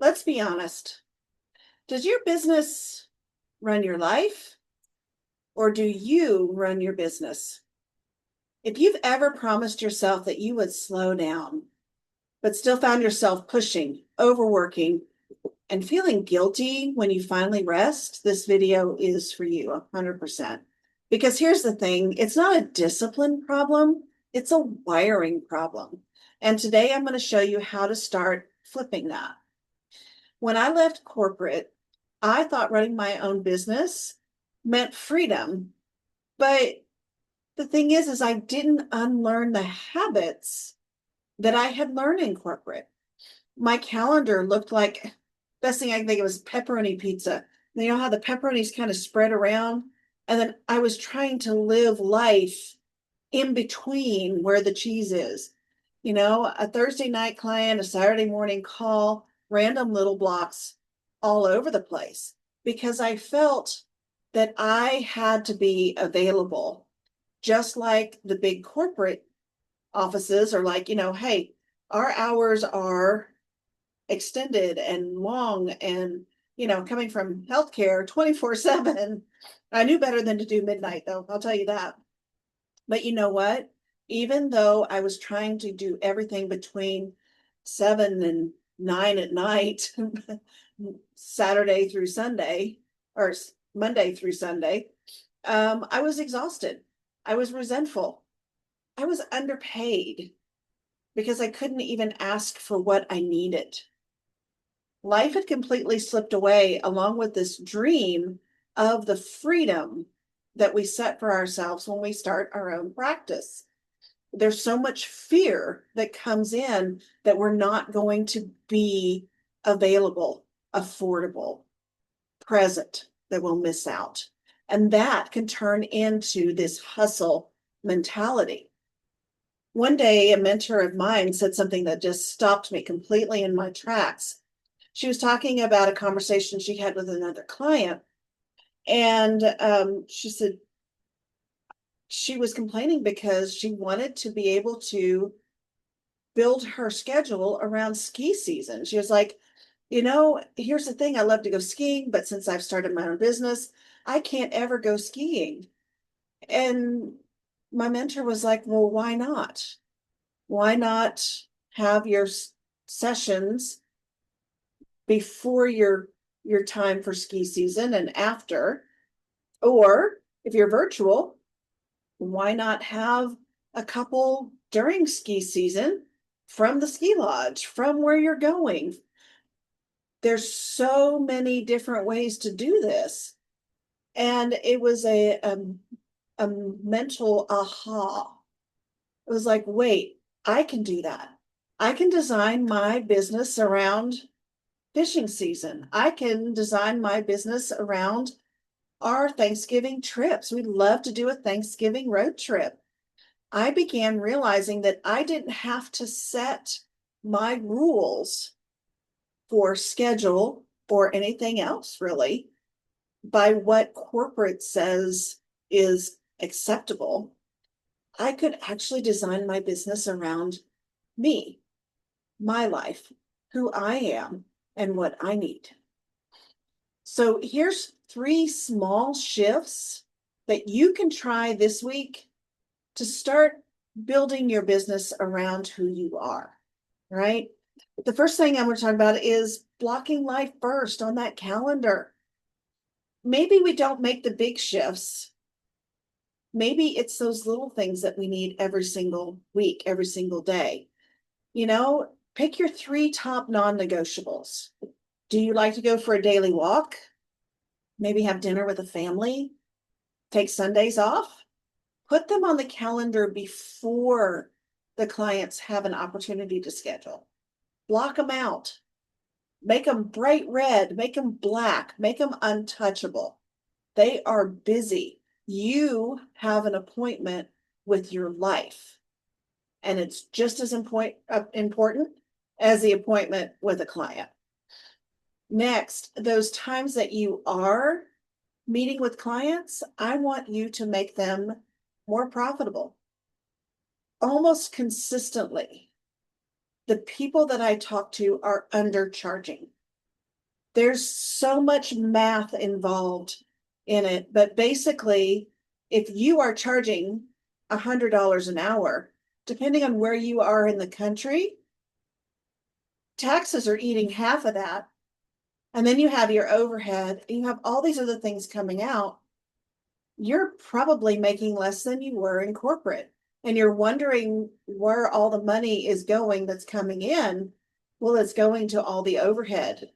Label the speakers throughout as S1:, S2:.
S1: Let's be honest. Does your business run your life or do you run your business? If you've ever promised yourself that you would slow down, but still found yourself pushing, overworking, and feeling guilty when you finally rest, this video is for you 100%. Because here's the thing, it's not a discipline problem, it's a wiring problem. And today I'm going to show you how to start flipping that. When I left corporate, I thought running my own business meant freedom. But the thing is I didn't unlearn the habits that I had learned in corporate. My calendar looked like, best thing I can think of was pepperoni pizza. You know how the pepperonis kind of spread around? And then I was trying to live life in between where the cheese is. You know, a Thursday night client, a Saturday morning call, random little blocks all over the place because I felt that I had to be available, just like the big corporate offices are like, hey, our hours are extended and long and, coming from healthcare 24/7, I knew better than to do midnight though, I'll tell you that. But you know what? Even though I was trying to do everything between 7 and 9 at night, Saturday through Sunday, or Monday through Sunday, I was exhausted. I was resentful. I was underpaid because I couldn't even ask for what I needed. Life had completely slipped away along with this dream of the freedom that we set for ourselves when we start our own practice. There's so much fear that comes in that we're not going to be available, affordable, present, that we'll miss out. And that can turn into this hustle mentality. One day, a mentor of mine said something that just stopped me completely in my tracks. She was talking about a conversation she had with another client. And she said she was complaining because she wanted to be able to build her schedule around ski season. She was like, here's the thing, I love to go skiing, but since I've started my own business, I can't ever go skiing. And my mentor was like, well, why not? Why not have your sessions before your time for ski season and after? Or if you're virtual, why not have a couple during ski season from the ski lodge, from where you're going? There's so many different ways to do this. And it was a mental aha. It was like, wait, I can do that. I can design my business around fishing season. I can design my business around our Thanksgiving trips. We'd love to do a Thanksgiving road trip. I began realizing that I didn't have to set my rules for schedule or anything else really by what corporate says is acceptable. I could actually design my business around me, my life, who I am, and what I need. So here's 3 small shifts that you can try this week to start building your business around who you are, right? The first thing I'm going to talk about is blocking life first on that calendar. Maybe we don't make the big shifts. Maybe it's those little things that we need every single week, every single day. Pick your 3 top non-negotiables. Do you like to go for a daily walk? Maybe have dinner with a family? Take Sundays off? Put them on the calendar before the clients have an opportunity to schedule. Block them out. Make them bright red, make them black, make them untouchable. They are busy. You have an appointment with your life, and it's just as important as the appointment with a client. Next, those times that you are meeting with clients, I want you to make them more profitable. Almost consistently, the people that I talk to are undercharging. There's so much math involved in it, but basically, if you are charging $100 an hour, depending on where you are in the country, taxes are eating half of that. And then you have your overhead, and you have all these other things coming out. You're probably making less than you were in corporate. And you're wondering where all the money is going that's coming in. Well, it's going to all the overhead.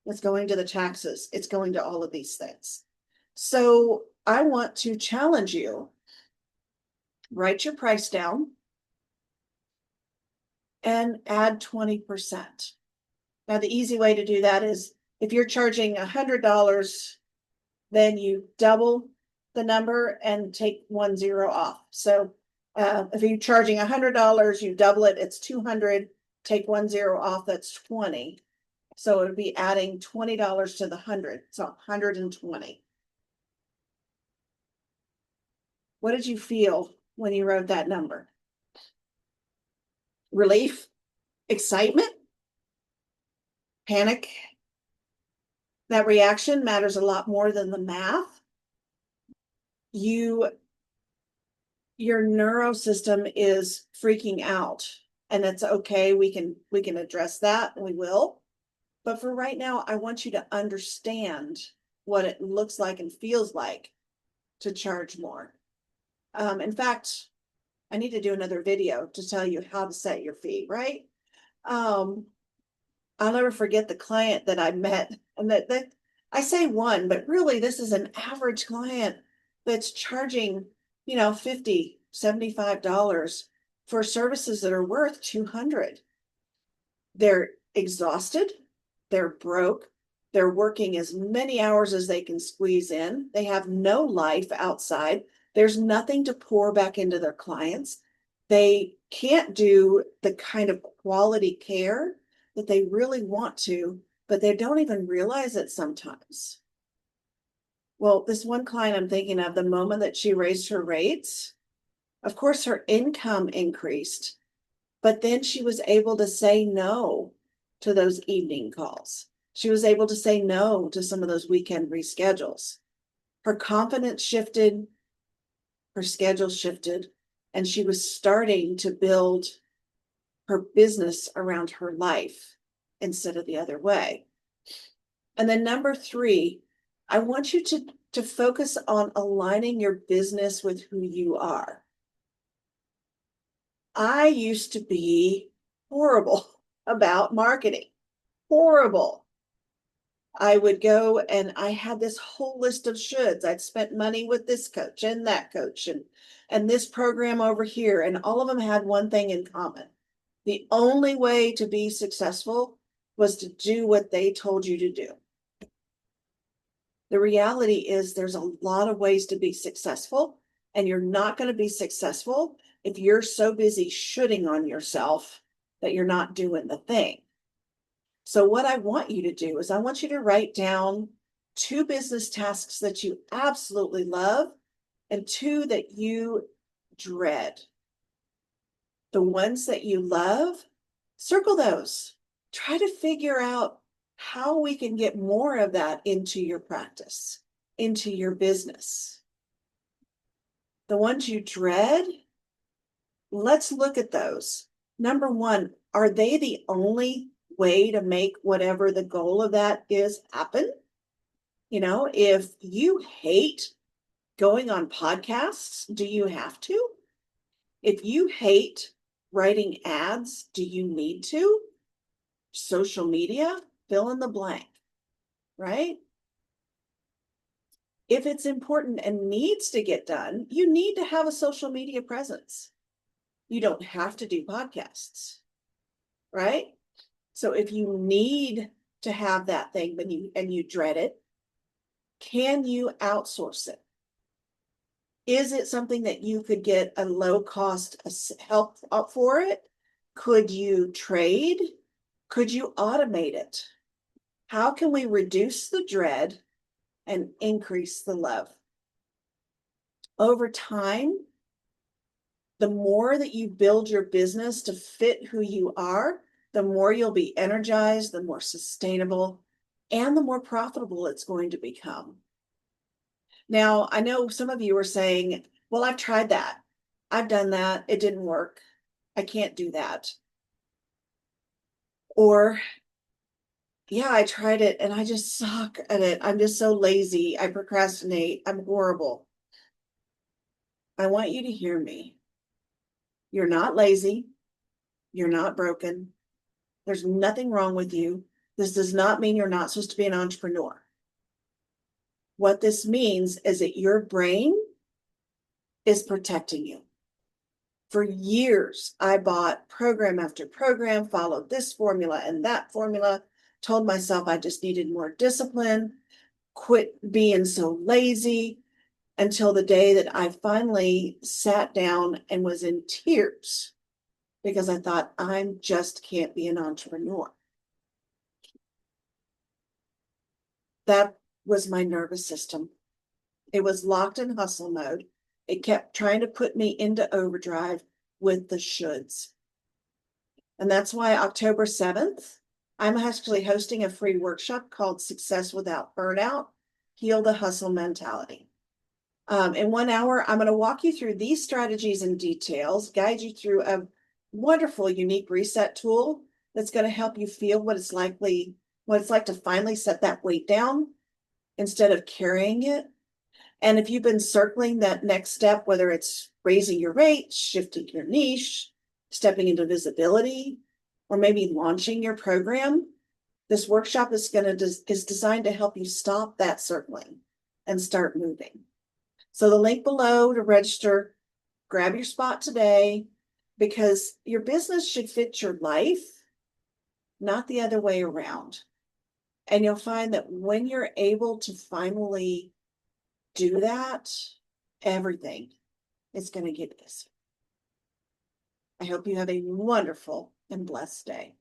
S1: It's going to the taxes. It's going to all of these things. So I want to challenge you. Write your price down and add 20%. Now, the easy way to do that is if you're charging $100, then you double the number and take 10 off. So if you're charging $100, you double it, it's 200, take 10 off, that's 20. So it would be adding $20 to the 100, so 120. What did you feel when you wrote that number? Relief? Excitement? Panic? That reaction matters a lot more than the math. Your neurosystem is freaking out, and it's okay. We can address that, and we will. But for right now, I want you to understand what it looks like and feels like to charge more. In fact, I need to do another video to tell you how to set your fee, right? I'll never forget the client that I met, and that I say one, but really this is an average client that's charging, $50, $75 for services that are worth $200. They're exhausted, they're broke, they're working as many hours as they can squeeze in. They have no life outside. There's nothing to pour back into their clients. They can't do the kind of quality care that they really want to, but they don't even realize it sometimes. Well, this one client I'm thinking of, the moment that she raised her rates, of course, her income increased, but then she was able to say no to those evening calls. She was able to say no to some of those weekend reschedules. Her confidence shifted, her schedule shifted, and she was starting to build her business around her life instead of the other way. And then number 3, I want you to focus on aligning your business with who you are. I used to be horrible about marketing. Horrible. I would go and I had this whole list of shoulds. I'd spent money with this coach and that coach and this program over here, and all of them had one thing in common. The only way to be successful was to do what they told you to do. The reality is there's a lot of ways to be successful, and you're not going to be successful if you're so busy shooting on yourself that you're not doing the thing. So what I want you to do is I want you to write down 2 business tasks that you absolutely love and 2 that you dread. The ones that you love, circle those. Try to figure out how we can get more of that into your practice, into your business. The ones you dread, let's look at those. Number 1, are they the only way to make whatever the goal of that is happen? If you hate going on podcasts, do you have to? If you hate writing ads, do you need to? Social media, fill in the blank, right? If it's important and needs to get done, you need to have a social media presence. You don't have to do podcasts, right? So if you need to have that thing and you dread it, can you outsource it? Is it something that you could get a low cost help for it? Could you trade? Could you automate it? How can we reduce the dread and increase the love? Over time, the more that you build your business to fit who you are, the more you'll be energized, the more sustainable, and the more profitable it's going to become. Now, I know some of you are saying, well, I've tried that. I've done that. It didn't work. I can't do that. Or, yeah, I tried it and I just suck at it. I'm just so lazy. I procrastinate. I'm horrible. I want you to hear me. You're not lazy. You're not broken. There's nothing wrong with you. This does not mean you're not supposed to be an entrepreneur. What this means is that your brain is protecting you. For years, I bought program after program, followed this formula and that formula, told myself I just needed more discipline, quit being so lazy, until the day that I finally sat down and was in tears because I thought, I just can't be an entrepreneur. That was my nervous system. It was locked in hustle mode. It kept trying to put me into overdrive with the shoulds. And that's why October 7th, I'm actually hosting a free workshop called Success Without Burnout, Heal the Hustle Mentality. In 1 hour, I'm going to walk you through these strategies and details, guide you through a wonderful, unique reset tool that's going to help you feel what it's like to finally set that weight down instead of carrying it. And if you've been circling that next step, whether it's raising your rate, shifting your niche, stepping into visibility, or maybe launching your program, this workshop is designed to help you stop that circling and start moving. So the link below to register, grab your spot today, because your business should fit your life, not the other way around. And you'll find that when you're able to finally do that, everything is going to get easier. I hope you have a wonderful and blessed day.